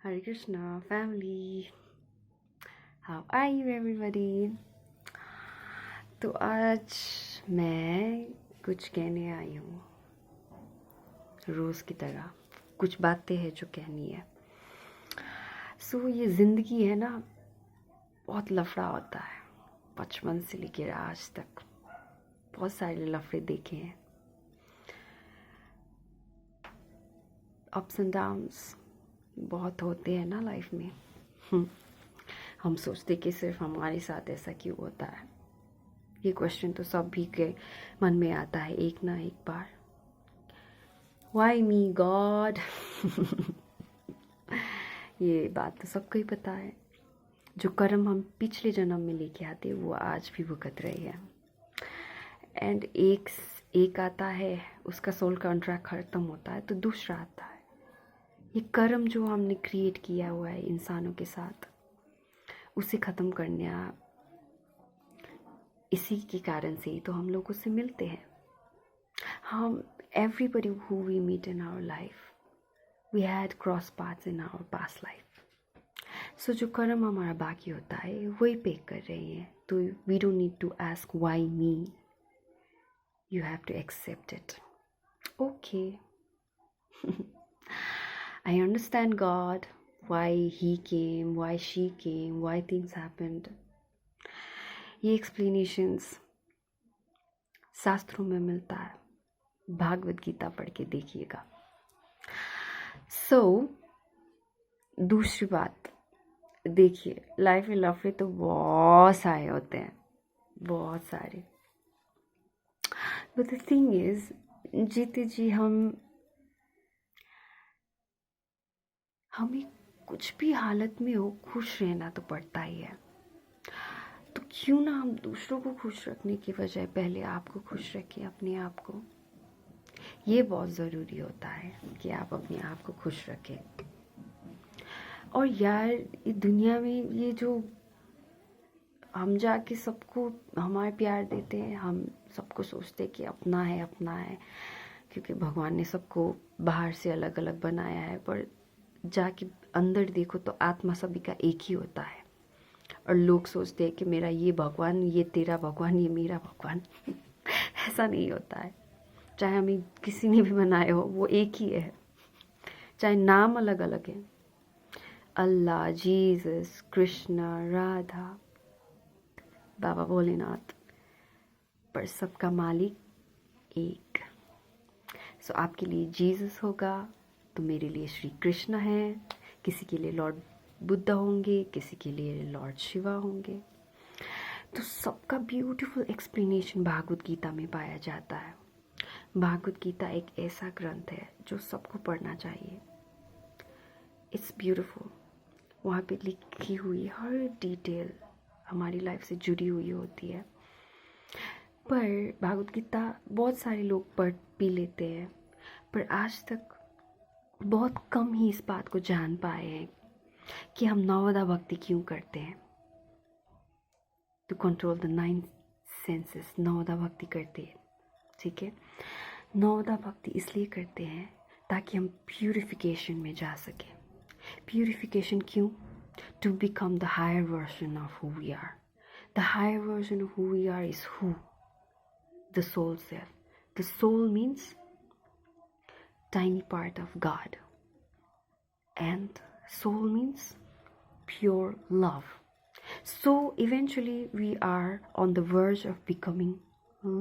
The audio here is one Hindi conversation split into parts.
Hare Krishna family, how are you everybody? तो आज मैं कुछ कहने आई हूँ रोज़ की तरह कुछ बातें हैं जो कहनी है। ये ज़िंदगी है ना, बहुत लफड़ा होता है। बचपन से लेकर आज तक बहुत सारे लफड़े देखे हैं, अप्स एंड डाउन्स बहुत होते हैं ना लाइफ में। हम सोचते कि सिर्फ हमारे साथ ऐसा क्यों होता है। ये क्वेश्चन तो सभी के मन में आता है एक ना एक बार। Why me God? ये बात तो सबको ही पता है। जो कर्म हम पिछले जन्म में लेके आते हैं वो आज भी भुगत रहे हैं। एंड एक आता है, उसका सोल कॉन्ट्रैक्ट खत्म होता है तो दूसरा आता है। ये कर्म जो हमने क्रिएट किया हुआ है इंसानों के साथ, उसे ख़त्म करना, इसी के कारण से ही तो हम लोग उससे मिलते हैं। हम everybody who we meet in our life, we had cross paths in our past life. जो कर्म हमारा बाकी होता है वही पे कर रहे हैं, तो we don't need to ask why me. You have to accept it. Okay. I understand God, why he came, why she came, why things happened. ये explanations शास्त्रों में मिलता है, भागवत गीता पढ़ के देखिएगा। दूसरी बात देखिए, लाइफ में लफड़े तो बहुत सारे होते हैं, बहुत सारे। बट द थिंग इज, जीते जी हमें कुछ भी हालत में हो खुश रहना तो पड़ता ही है। तो क्यों ना हम दूसरों को खुश रखने की बजाय पहले आपको खुश रखें, अपने आप को। ये बहुत ज़रूरी होता है कि आप अपने आप को खुश रखें। और यार, ये दुनिया में ये जो हम जाके सबको हमारे प्यार देते हैं, हम सबको सोचते हैं कि अपना है, क्योंकि भगवान ने सबको बाहर से अलग अलग बनाया है, पर जाके अंदर देखो तो आत्मा सभी का एक ही होता है। और लोग सोचते हैं कि मेरा ये भगवान, ये तेरा भगवान, ये मेरा भगवान। ऐसा नहीं होता है। चाहे हमें किसी ने भी बनाया हो, वो एक ही है, चाहे नाम अलग अलग है, अल्लाह, जीसस, कृष्णा, राधा, बाबा भोलेनाथ, पर सबका मालिक एक। आपके लिए जीसस होगा तो मेरे लिए श्री कृष्ण है, किसी के लिए लॉर्ड बुद्धा होंगे, किसी के लिए लॉर्ड शिवा होंगे। तो सबका ब्यूटीफुल एक्सप्लेनेशन भागवत गीता में पाया जाता है। भागवत गीता एक ऐसा ग्रंथ है जो सबको पढ़ना चाहिए। It's beautiful. वहाँ पे लिखी हुई हर डिटेल हमारी लाइफ से जुड़ी हुई होती है। पर भागवत गीता बहुत सारे लोग पढ़ भी लेते हैं, पर आज तक बहुत कम ही इस बात को जान पाए हैं कि हम नवदा भक्ति क्यों करते हैं। टू कंट्रोल द 9 सेंसेस नवदा भक्ति करते हैं, ठीक है। नवदा भक्ति इसलिए करते हैं ताकि हम प्यूरिफिकेशन में जा सकें। प्यूरिफिकेशन क्यों? To become the higher version of who we are. The higher version of who we are is who? The soul self. The soul means tiny part of God, and soul means pure love. So eventually we are on the verge of becoming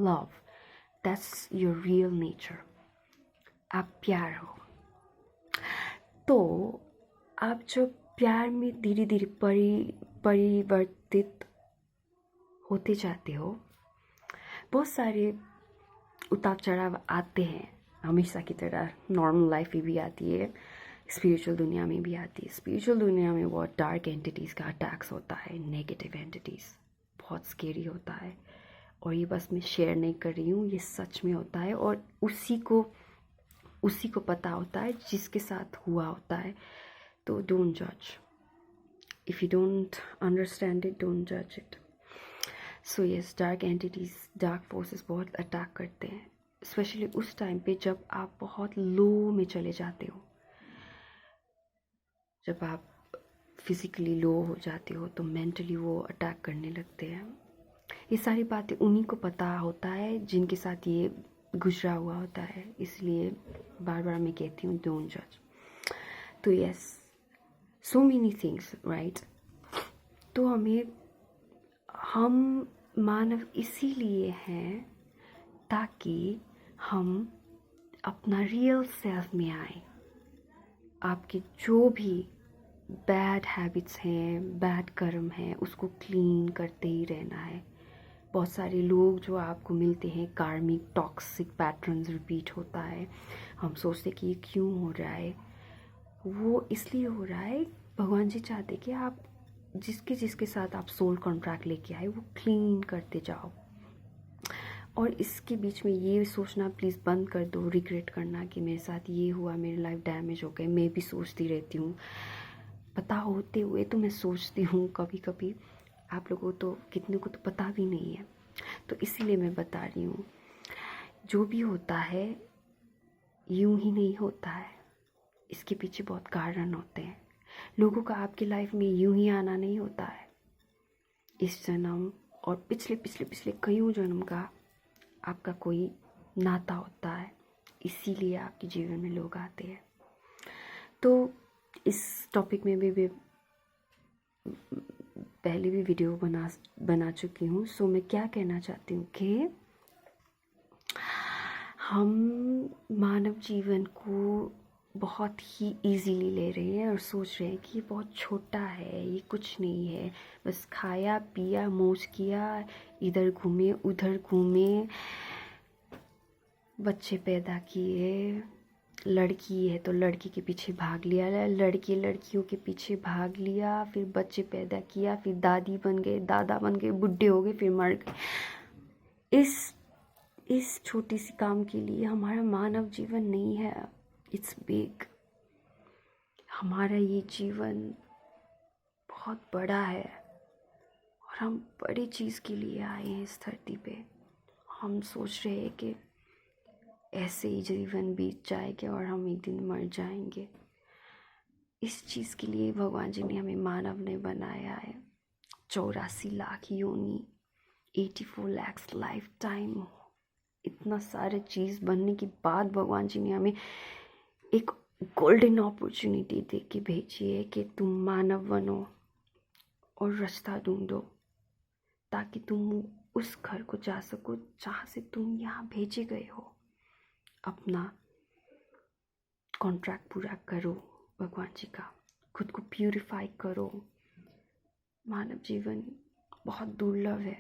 love. That's your real nature. आप प्यार हो। तो आप जब प्यार में धीरे धीरे परिवर्तित होते जाते हो, बहुत सारे उतार चढ़ाव आते हैं, हमेशा की तरह नॉर्मल लाइफ में भी आती है, स्पिरिचुअल दुनिया में भी आती है। स्पिरिचुअल दुनिया में बहुत डार्क एंटिटीज़ का अटैक्स होता है, नेगेटिव एंटिटीज़, बहुत स्केरी होता है। और ये बस मैं शेयर नहीं कर रही हूँ, ये सच में होता है। और उसी को पता होता है जिसके साथ हुआ होता है। तो डोंट जज। If you don't understand it, don't जज it. Yes, dark entities, dark forces बहुत अटैक करते हैं, स्पेशली उस टाइम पे जब आप बहुत लो में चले जाते हो, जब आप फिज़िकली लो हो जाते हो तो मेंटली वो अटैक करने लगते हैं। ये सारी बातें उन्हीं को पता होता है जिनके साथ ये गुजरा हुआ होता है, इसलिए बार बार मैं कहती हूँ डोंट जज। तो yes, so many things right. तो हम मानव इसीलिए हैं ताकि हम अपना रियल सेल्फ में आए। आपके जो भी बैड हैबिट्स हैं, बैड कर्म हैं, उसको क्लीन करते ही रहना है। बहुत सारे लोग जो आपको मिलते हैं, कार्मिक टॉक्सिक पैटर्न्स रिपीट होता है, हम सोचते कि ये क्यों हो रहा है। वो इसलिए हो रहा है, भगवान जी चाहते कि आप जिसके साथ आप सोल कॉन्ट्रैक्ट लेके आए वो क्लीन करते जाओ। और इसके बीच में ये सोचना प्लीज़ बंद कर दो, रिग्रेट करना कि मेरे साथ ये हुआ, मेरी लाइफ डैमेज हो गई। मैं भी सोचती रहती हूँ, पता होते हुए तो मैं सोचती हूँ कभी कभी। आप लोगों को तो कितने को तो पता भी नहीं है, तो इसीलिए मैं बता रही हूँ। जो भी होता है यूं ही नहीं होता है, इसके पीछे बहुत कारण होते हैं। लोगों का आपकी लाइफ में यूं ही आना नहीं होता है। इस जन्म और पिछले पिछले पिछले कईयों जन्म का आपका कोई नाता होता है, इसीलिए आपके जीवन में लोग आते हैं। तो इस टॉपिक में भी पहले भी वीडियो बना चुकी हूँ। सो मैं क्या कहना चाहती हूँ कि हम मानव जीवन को बहुत ही इजीली ले रहे हैं और सोच रहे हैं कि ये बहुत छोटा है, ये कुछ नहीं है, बस खाया पिया मौज किया, इधर घूमे उधर घूमे, बच्चे पैदा किए, लड़की है तो लड़की के पीछे भाग लिया, लड़के लड़कियों के पीछे भाग लिया, फिर बच्चे पैदा किया, फिर दादी बन गए, दादा बन गए, बुढ़े हो गए, फिर मर गए। इस छोटी सी काम के लिए हमारा मानव जीवन नहीं है, इट्स बिग। हमारा ये जीवन बहुत बड़ा है और हम बड़ी चीज़ के लिए आए हैं इस धरती पे। हम सोच रहे हैं कि ऐसे ही जीवन बीत जाएगा और हम एक दिन मर जाएंगे। इस चीज़ के लिए भगवान जी ने हमें मानव ने बनाया है। 84 लाख योनि, 84 लाख लाइफ टाइम, इतना सारे चीज़ बनने के बाद भगवान जी ने हमें एक गोल्डन अपॉर्चुनिटी दे के भेजी है कि तुम मानव बनो और रास्ता ढूंढो, ताकि तुम उस घर को जा सको जहाँ से तुम यहाँ भेजे गए हो। अपना कॉन्ट्रैक्ट पूरा करो भगवान जी का, खुद को प्यूरिफाई करो। मानव जीवन बहुत दुर्लभ है,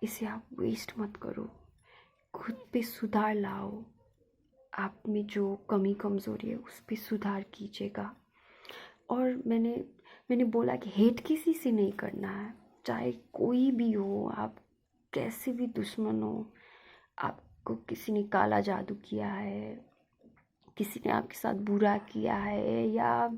इसे आप वेस्ट मत करो। खुद पे सुधार लाओ, आप में जो कमी कमज़ोरी है उस पे सुधार कीजिएगा। और मैंने बोला कि हेट किसी से नहीं करना है, चाहे कोई भी हो, आप कैसे भी दुश्मन हो, आपको किसी ने काला जादू किया है, किसी ने आपके साथ बुरा किया है, या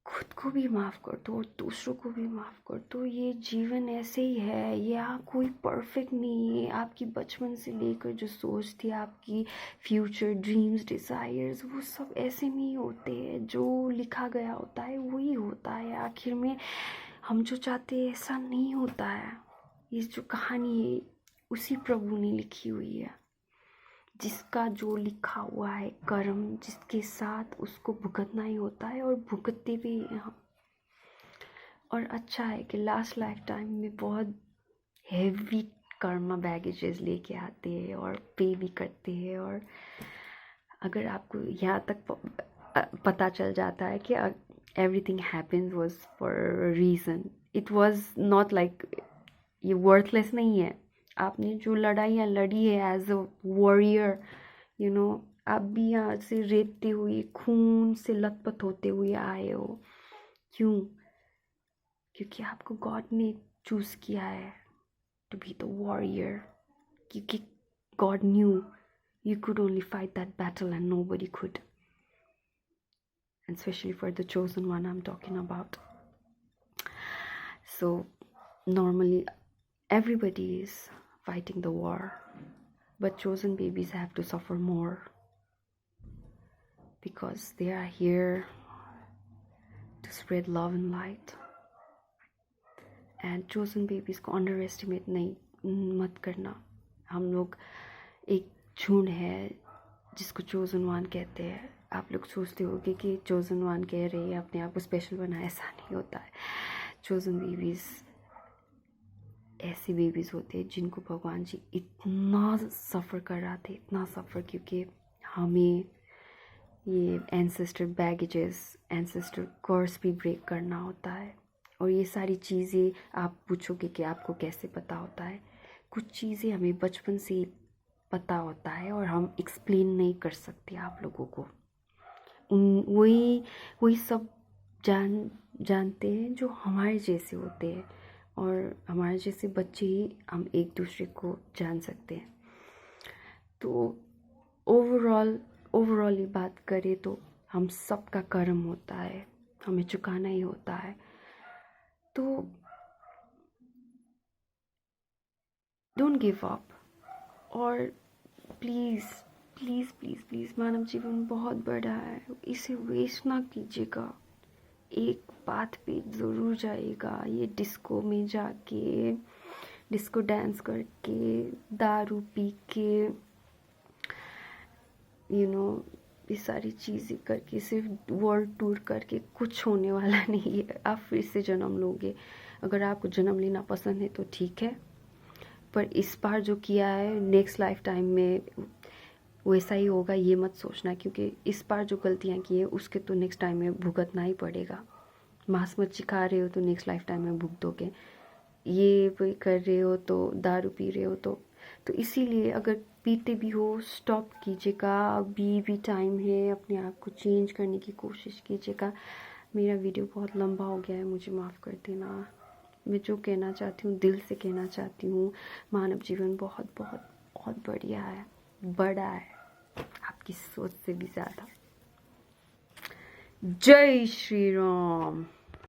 खुद को भी माफ़ कर दो और दूसरों को भी माफ़ कर दो। ये जीवन ऐसे ही है, यहाँ कोई परफेक्ट नहीं है। आपकी बचपन से लेकर जो सोच थी, आपकी फ्यूचर ड्रीम्स डिज़ायर्स, वो सब ऐसे नहीं होते हैं। जो लिखा गया होता है वही होता है आखिर में। हम जो चाहते हैं ऐसा नहीं होता है। ये जो कहानी है उसी प्रभु ने लिखी हुई है। जिसका जो लिखा हुआ है कर्म, जिसके साथ उसको भुगतना ही होता है और भुगतते भी हैं हम। और अच्छा है कि लास्ट लाइफ टाइम में बहुत हेवी कर्मा बैगेजेस लेके आते हैं और पे भी करते हैं। और अगर आपको यहाँ तक पता चल जाता है कि everything happens was for reason, it was not like ये वर्थलेस नहीं है। आपने जो लड़ाइयाँ लड़ी है as a warrior, you know, आप भी यहाँ से रेतते हुए, खून से लथपथ होते हुए आए हो। क्यों? क्योंकि आपको गॉड ने चूज़ किया है टू बी द वॉरियर, क्योंकि God new you could only fight that battle and nobody could, and especially for the chosen one I'm talking about. So normally everybody is fighting the war, but chosen babies have to suffer more because they are here to spread love and light. And chosen babies को अंडर एस्टिमेट नहीं मत करना. हम लोग एक झुंड है जिसको chosen one कहते हैं. आप लोग सोचते होगे कि chosen one कह रहे हैं अपने आप को स्पेशल बना. ऐसा नहीं होता है. chosen babies ऐसे बेबीज़ होते हैं जिनको भगवान जी इतना सफ़र कराते, इतना सफ़र, क्योंकि हमें ये एंसेस्टर बैगेजेस, एंसेस्टर कर्स भी ब्रेक करना होता है. और ये सारी चीज़ें आप पूछोगे कि आपको कैसे पता होता है. कुछ चीज़ें हमें बचपन से पता होता है और हम एक्सप्लेन नहीं कर सकते आप लोगों को. वही सब जानते हैं जो हमारे जैसे होते हैं, और हमारे जैसे बच्चे ही हम एक दूसरे को जान सकते हैं. तो ओवरऑल बात करें तो हम सबका कर्म होता है, हमें चुकाना ही होता है. तो डोंट गिव अप. और प्लीज़ प्लीज़ प्लीज़ प्लीज़, मानव जीवन बहुत बड़ा है, इसे वेस्ट ना कीजिएगा. एक बात पे ज़रूर जाइएगा. ये डिस्को में जाके, डिस्को डांस करके, दारू पी के, ये सारी चीज़ें करके, सिर्फ वर्ल्ड टूर करके कुछ होने वाला नहीं है. आप फिर से जन्म लोगे. अगर आपको जन्म लेना पसंद है तो ठीक है, पर इस बार जो किया है नेक्स्ट लाइफ टाइम में वैसा ही होगा ये मत सोचना, क्योंकि इस बार जो गलतियाँ की है उसके तो नेक्स्ट टाइम में भुगतना ही पड़ेगा. मांस मच्छी खा रहे हो तो नेक्स्ट लाइफ टाइम में भुगतोगे. ये वही कर रहे हो तो, दारू पी रहे हो तो इसीलिए अगर पीते भी हो स्टॉप कीजिएगा. अभी भी टाइम है, अपने आप को चेंज करने की कोशिश कीजिएगा. मेरा वीडियो बहुत लंबा हो गया है, मुझे माफ़ कर देना. मैं जो कहना चाहती हूँ दिल से कहना चाहती हूँ. मानव जीवन बहुत बहुत बहुत बढ़िया है, बड़ा है, आपकी सोच से भी ज़्यादा. जय श्री राम.